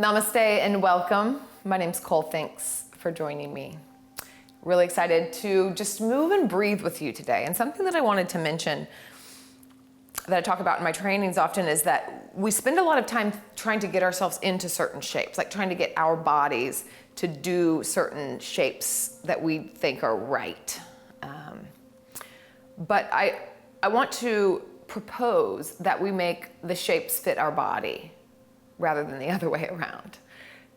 Namaste and welcome. My name's Cole. Thanks for joining me. Really excited to just move and breathe with you today. And something that I wanted to mention that I talk about in my trainings often is that we spend a lot of time trying to get ourselves into certain shapes, like trying to get our bodies to do certain shapes that we think are right. But I want to propose that we make the shapes fit our body rather than the other way around,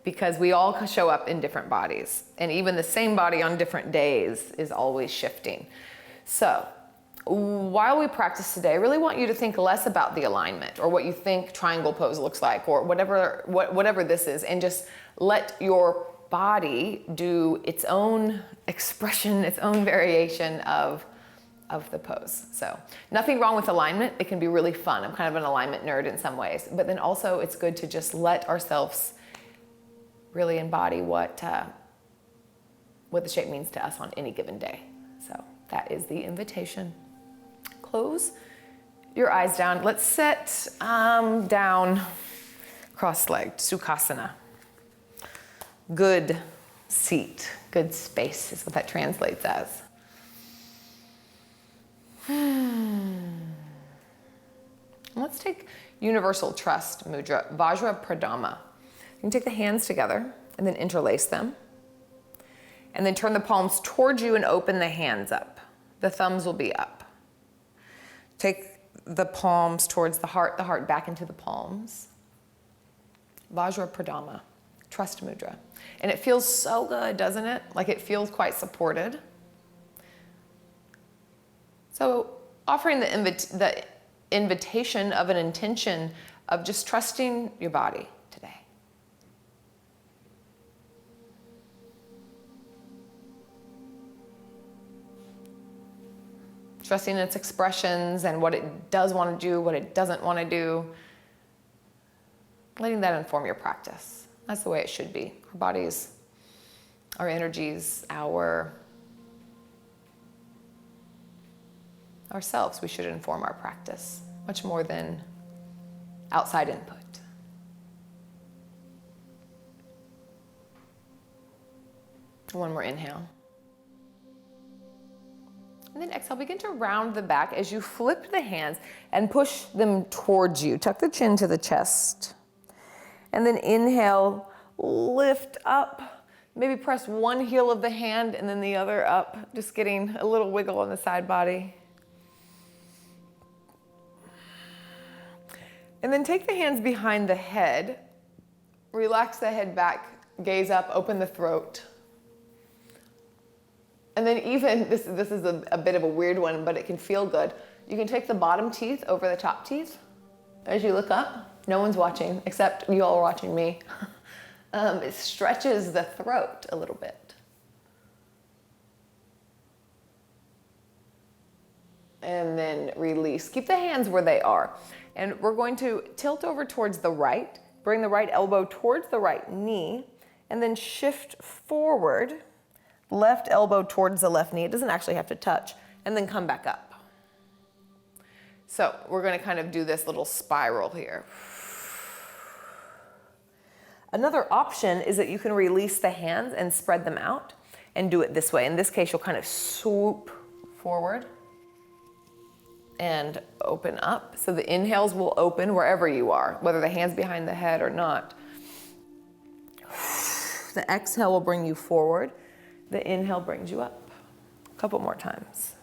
because we all show up in different bodies, and even the same body on different days is always shifting. So while we practice today, I really want you to think less about the alignment or what you think triangle pose looks like or whatever this is, and just let your body do its own expression, its own variation of the pose. So nothing wrong with alignment. It can be really fun. I'm kind of an alignment nerd in some ways, but then also it's good to just let ourselves really embody what the shape means to us on any given day. So that is the invitation. Close your eyes down. Let's sit down cross-legged, Sukhasana. Good seat, good space is what that translates as. Let's take Universal Trust Mudra, Vajra Pradama. You can take the hands together and then interlace them. And then turn the palms towards you and open the hands up. The thumbs will be up. Take the palms towards the heart back into the palms. Vajra Pradama, Trust Mudra. And it feels so good, doesn't it? Like it feels quite supported. So offering the invitation of an intention of just trusting your body today. Trusting its expressions and what it does want to do, what it doesn't want to do. Letting that inform your practice. That's the way it should be. Our bodies, our energies, ourselves, we should inform our practice much more than outside input. One more inhale. And then exhale, begin to round the back as you flip the hands and push them towards you. Tuck the chin to the chest. And then inhale, lift up. Maybe press one heel of the hand and then the other up, just getting a little wiggle on the side body. And then take the hands behind the head, relax the head back, gaze up, open the throat. And then even, this is a bit of a weird one, but it can feel good. You can take the bottom teeth over the top teeth as you look up. No one's watching, except you all are watching me. It stretches the throat a little bit. And then release. Keep the hands where they are. And we're going to tilt over towards the right, bring the right elbow towards the right knee, and then shift forward, left elbow towards the left knee. It doesn't actually have to touch, and then come back up. So we're going to kind of do this little spiral here. Another option is that you can release the hands and spread them out and do it this way. In this case, you'll kind of swoop forward and open up. So the inhales will open wherever you are, whether the hand's behind the head or not. The exhale will bring you forward. The inhale brings you up. A couple more times.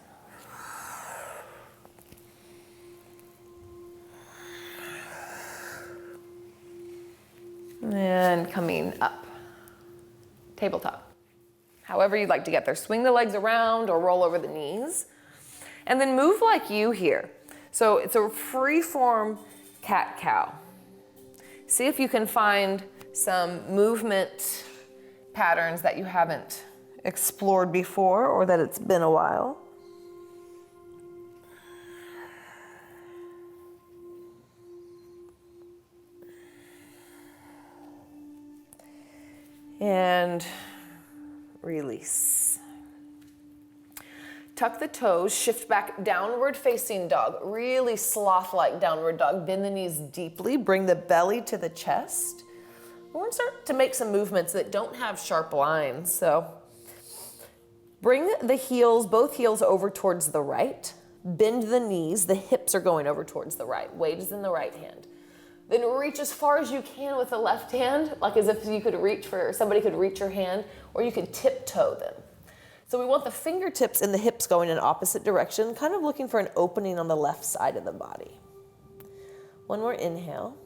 And coming up. Tabletop. However you'd like to get there. Swing the legs around or roll over the knees. And then move like you here. So it's a free form cat-cow. See if you can find some movement patterns that you haven't explored before or that it's been a while. And release. Tuck the toes, shift back, downward facing dog. Really sloth-like downward dog. Bend the knees deeply, bring the belly to the chest. We're gonna start to make some movements that don't have sharp lines. So bring the heels, both heels over towards the right. Bend the knees, the hips are going over towards the right. Weight is in the right hand. Then reach as far as you can with the left hand, like as if you could reach for, somebody could reach your hand, or you could tiptoe them. So we want the fingertips and the hips going in opposite direction, kind of looking for an opening on the left side of the body. One more inhale.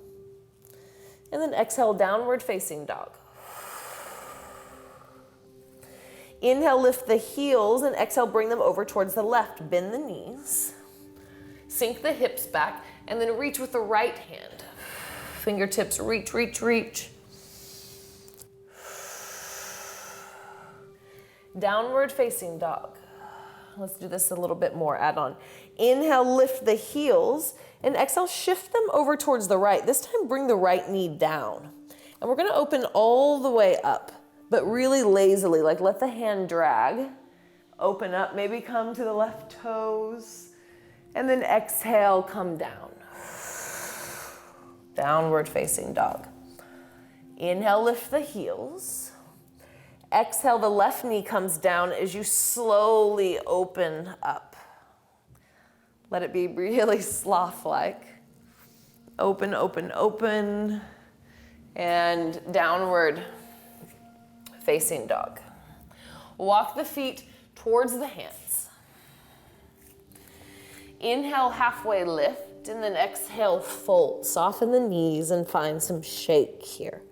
And then exhale, downward facing dog. Inhale, lift the heels, and exhale, bring them over towards the left. Bend the knees. Sink the hips back, and then reach with the right hand. Fingertips, reach, reach, reach. Downward facing dog. Let's do this a little bit more, add on. Inhale, lift the heels, and exhale, shift them over towards the right. This time, bring the right knee down. And we're gonna open all the way up, but really lazily, like let the hand drag. Open up, maybe come to the left toes, and then exhale, come down. Downward facing dog. Inhale, lift the heels. Exhale, the left knee comes down as you slowly open up. Let it be really sloth-like. Open, open, open, and downward facing dog. Walk the feet towards the hands. Inhale, halfway lift, and then exhale, fold. Soften the knees and find some shake here.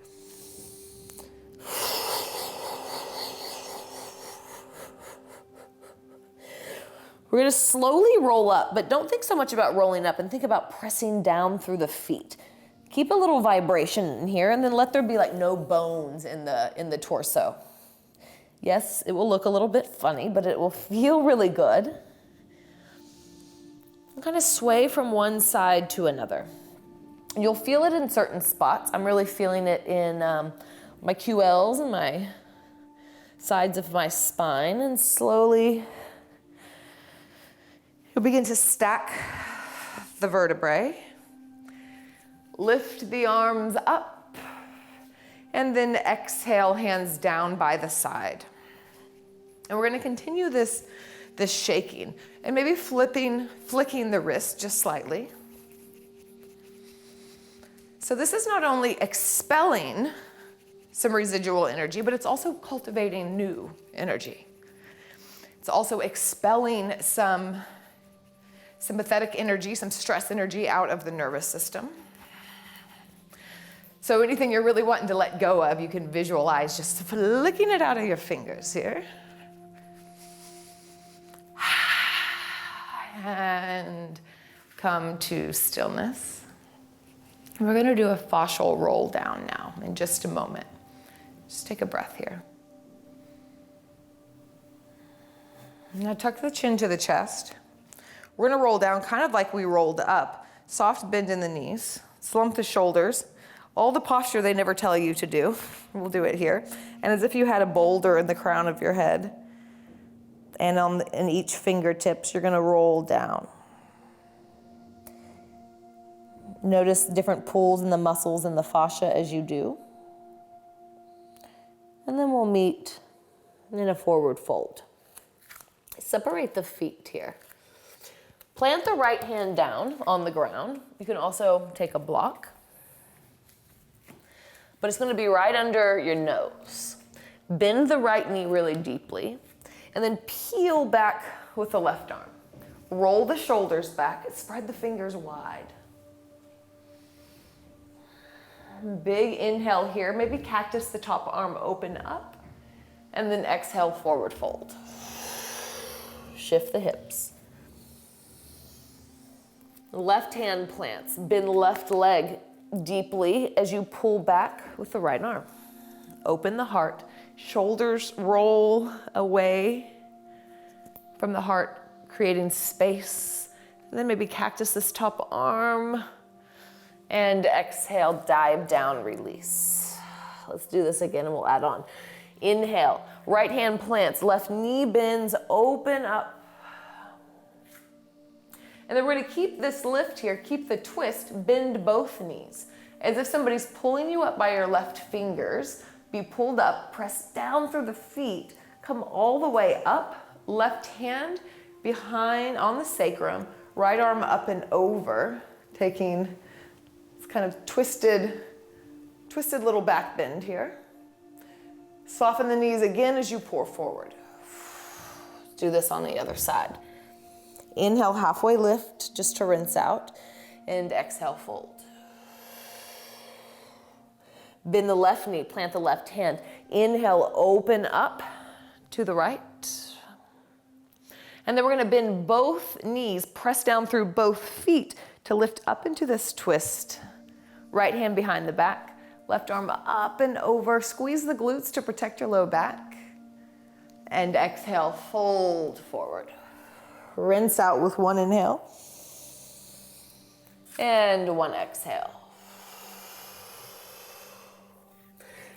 We're gonna slowly roll up, but don't think so much about rolling up and think about pressing down through the feet. Keep a little vibration in here and then let there be like no bones in the torso. Yes, it will look a little bit funny, but it will feel really good. And kind of sway from one side to another. You'll feel it in certain spots. I'm really feeling it in my QLs and my sides of my spine, and slowly you'll begin to stack the vertebrae. Lift the arms up, and then exhale, hands down by the side. And we're gonna continue this shaking, and maybe flicking the wrist just slightly. So this is not only expelling some residual energy, but it's also cultivating new energy. It's also expelling some sympathetic energy, some stress energy out of the nervous system. So anything you're really wanting to let go of, you can visualize just flicking it out of your fingers here. And come to stillness. We're gonna do a fascial roll down now in just a moment. Just take a breath here. Now tuck the chin to the chest. We're gonna roll down kind of like we rolled up. Soft bend in the knees, slump the shoulders. All the posture they never tell you to do, we'll do it here. And as if you had a boulder in the crown of your head. And in each fingertips, you're gonna roll down. Notice different pulls in the muscles and the fascia as you do. And then we'll meet in a forward fold. Separate the feet here. Plant the right hand down on the ground. You can also take a block, but it's gonna be right under your nose. Bend the right knee really deeply, and then peel back with the left arm. Roll the shoulders back, spread the fingers wide. Big inhale here, maybe cactus the top arm open up, and then exhale, forward fold. Shift the hips. Left hand plants, bend left leg deeply as you pull back with the right arm. Open the heart, shoulders roll away from the heart, creating space. And then maybe cactus this top arm, and exhale, dive down, release. Let's do this again and we'll add on. Inhale, right hand plants, left knee bends, open up. And then we're gonna keep this lift here, keep the twist, bend both knees. As if somebody's pulling you up by your left fingers. Be pulled up, press down through the feet, come all the way up, left hand behind on the sacrum, right arm up and over, taking this kind of twisted little back bend here. Soften the knees again as you pour forward. Do this on the other side. Inhale, halfway lift, just to rinse out, and exhale, fold. Bend the left knee, plant the left hand. Inhale, open up to the right. And then we're gonna bend both knees, press down through both feet to lift up into this twist. Right hand behind the back, left arm up and over. Squeeze the glutes to protect your low back. And exhale, fold forward. Rinse out with one inhale. And one exhale.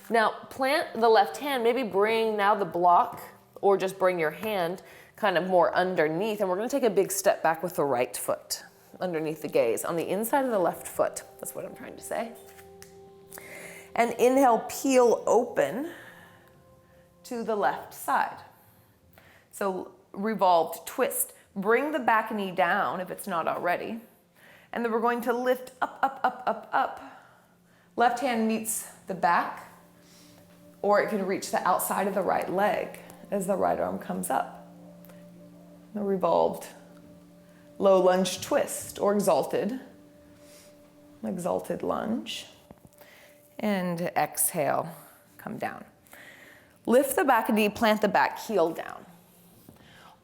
Now plant the left hand, maybe bring now the block or just bring your hand kind of more underneath, and we're gonna take a big step back with the right foot underneath the gaze on the inside of the left foot. That's what I'm trying to say. And inhale, peel open to the left side. So revolved twist. Bring the back knee down if it's not already. And then we're going to lift up, up, up, up, up. Left hand meets the back, or it can reach the outside of the right leg as the right arm comes up. The revolved low lunge twist, or exalted lunge. And exhale, come down. Lift the back knee, plant the back heel down.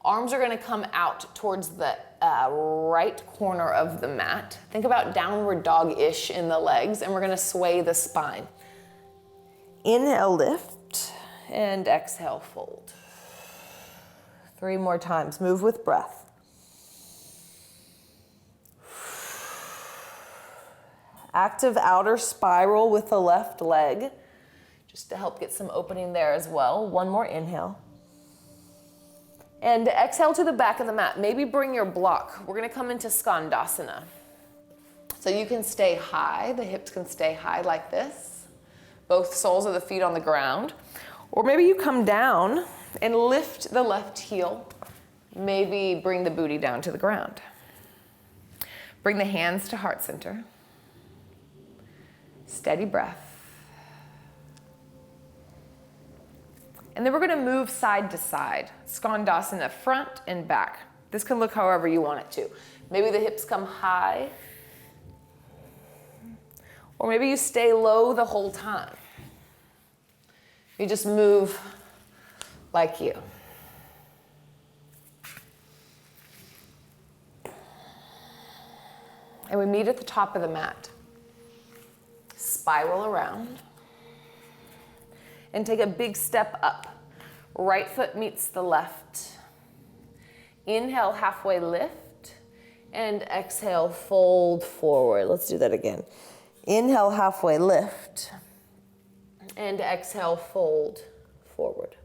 Arms are gonna come out towards the right corner of the mat. Think about downward dog-ish in the legs, and we're gonna sway the spine. Inhale, lift, and exhale, fold. 3 more times, move with breath. Active outer spiral with the left leg, just to help get some opening there as well. 1 more inhale. And exhale to the back of the mat. Maybe bring your block. We're gonna come into Skandasana. So you can stay high, the hips can stay high like this. Both soles of the feet on the ground. Or maybe you come down and lift the left heel. Maybe bring the booty down to the ground. Bring the hands to heart center. Steady breath. And then we're gonna move side to side. Skandasana, front and back. This can look however you want it to. Maybe the hips come high, or maybe you stay low the whole time. You just move like you. And we meet at the top of the mat. Spiral around. And take a big step up. Right foot meets the left. Inhale, halfway lift. And exhale, fold forward. Let's do that again. Inhale, halfway lift. And exhale, fold forward.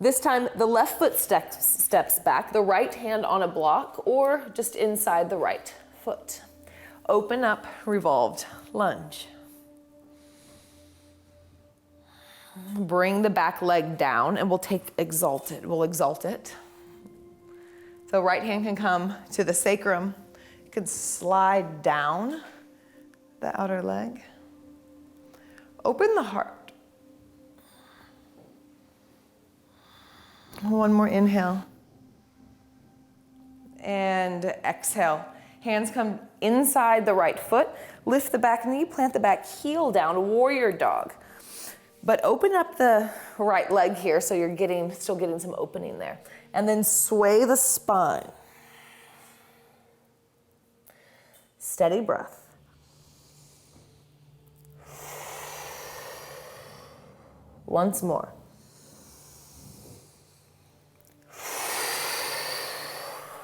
This time, the left foot steps back, the right hand on a block, or just inside the right foot. Open up, revolved lunge. Bring the back leg down, and we'll take exalted. We'll exalt it. So right hand can come to the sacrum. You can slide down the outer leg. Open the heart. 1 more inhale. And exhale. Hands come inside the right foot. Lift the back knee, plant the back heel down, warrior dog. But open up the right leg here so you're still getting some opening there. And then sway the spine. Steady breath. Once more.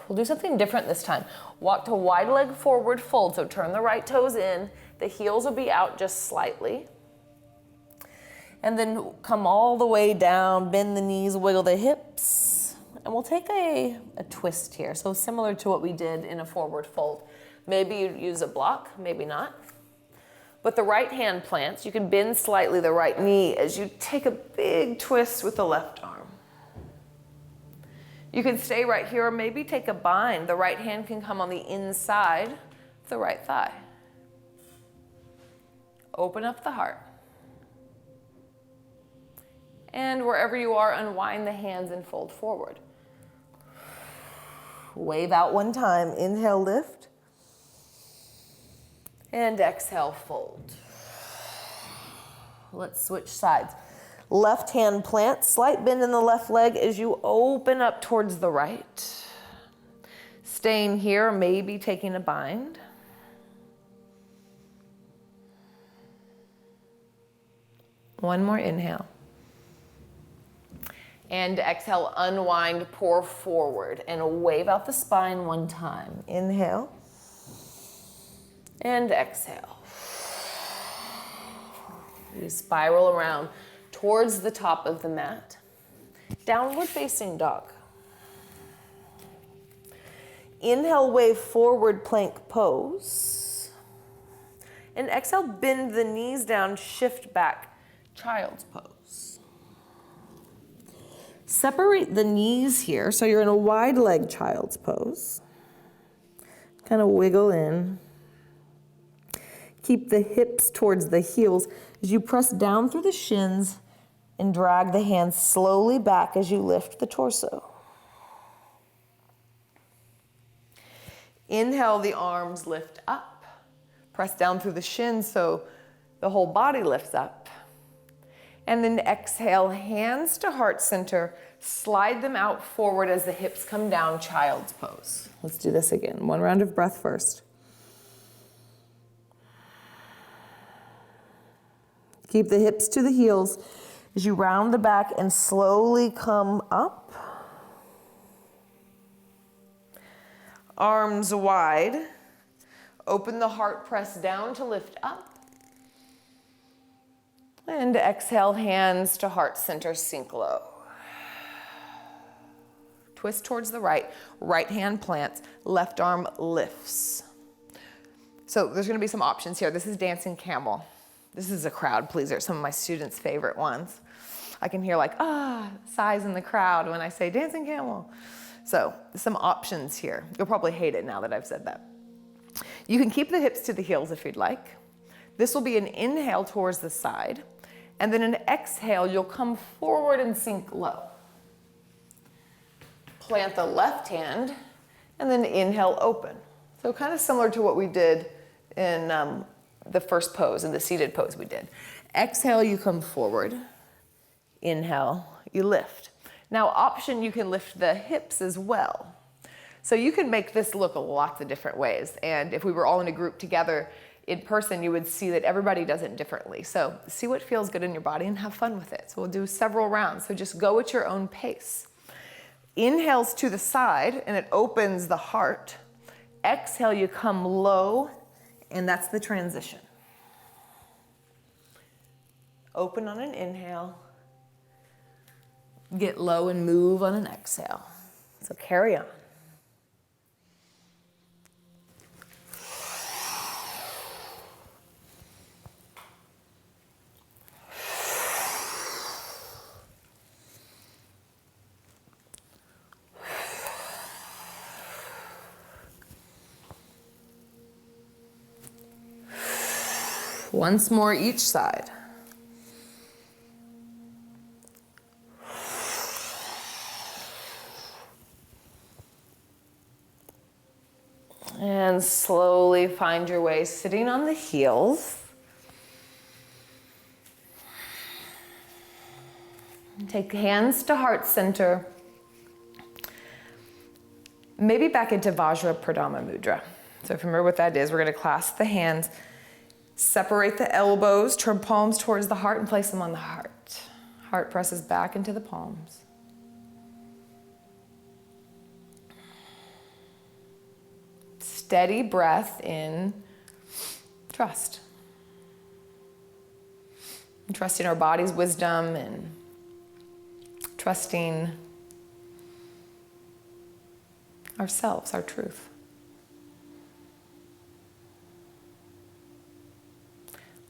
We'll do something different this time. Walk to wide leg forward fold, so turn the right toes in. The heels will be out just slightly. And then come all the way down, bend the knees, wiggle the hips. And we'll take a twist here, so similar to what we did in a forward fold. Maybe you use a block, maybe not. But the right hand plants. You can bend slightly the right knee as you take a big twist with the left arm. You can stay right here or maybe take a bind. The right hand can come on the inside of the right thigh. Open up the heart. And wherever you are, unwind the hands and fold forward. Wave out one time. Inhale, lift. And exhale, fold. Let's switch sides. Left hand plant, slight bend in the left leg as you open up towards the right. Staying here, maybe taking a bind. One more inhale. And exhale, unwind, pour forward, and wave out the spine one time. Inhale. And exhale. You spiral around towards the top of the mat. Downward facing dog. Inhale, wave forward, plank pose. And exhale, bend the knees down, shift back, child's pose. Separate the knees here, so you're in a wide leg child's pose. Kind of wiggle in. Keep the hips towards the heels as you press down through the shins and drag the hands slowly back as you lift the torso. Inhale, the arms lift up. Press down through the shins so the whole body lifts up. And then exhale, hands to heart center. Slide them out forward as the hips come down, child's pose. Let's do this again. One round of breath first. Keep the hips to the heels as you round the back and slowly come up. Arms wide. Open the heart, press down to lift up. And exhale, hands to heart center, sink low. Twist towards the right. Right hand plants, left arm lifts. So there's going to be some options here. This is dancing camel. This is a crowd pleaser, some of my students' favorite ones. I can hear like, sighs in the crowd when I say dancing camel. So some options here. You'll probably hate it now that I've said that. You can keep the hips to the heels if you'd like. This will be an inhale towards the side. And then an exhale, you'll come forward and sink low. Plant the left hand and then inhale, open. So kind of similar to what we did in the first pose, in the seated pose we did. Exhale, you come forward. Inhale, you lift. Now option, you can lift the hips as well. So you can make this look lots of different ways. And if we were all in a group together in person, you would see that everybody does it differently. So see what feels good in your body and have fun with it. So we'll do several rounds. So just go at your own pace. Inhales to the side and it opens the heart. Exhale, you come low, and that's the transition. Open on an inhale. Get low and move on an exhale. So carry on. Once more each side. And slowly find your way sitting on the heels. Take hands to heart center. Maybe back into Vajra Pradama Mudra. So if you remember what that is, we're going to clasp the hands. Separate the elbows, turn palms towards the heart and place them on the heart. Heart presses back into the palms. Steady breath in, trust. And trusting our body's wisdom and trusting ourselves, our truth.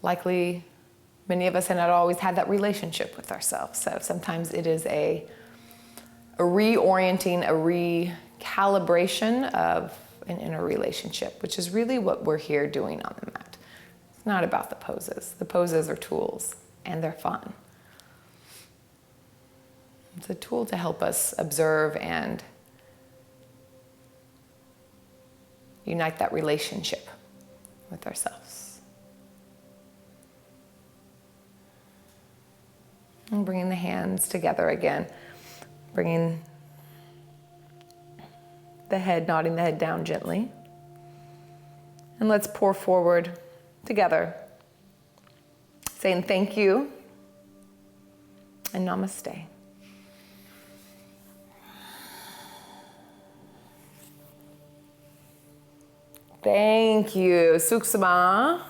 likely many of us have not always had that relationship with ourselves. So sometimes it is a reorienting, a recalibration of an inner relationship, which is really what we're here doing on the mat. It's not about the poses. The poses are tools, and they're fun. It's a tool to help us observe and unite that relationship with ourselves. And bringing the hands together again, bringing the head, nodding the head down gently. And let's pour forward together, saying thank you and namaste. Thank you, Suksama.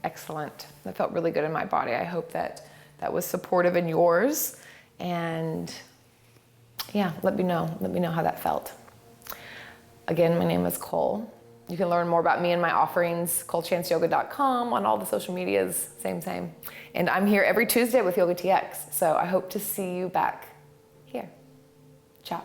Excellent. That felt really good in my body. I hope that that was supportive in yours. And yeah, let me know how that felt. Again, my name is Cole. You can learn more about me and my offerings, colechanceyoga.com, on all the social medias, same. And I'm here every Tuesday with Yoga TX. So I hope to see you back here. Ciao.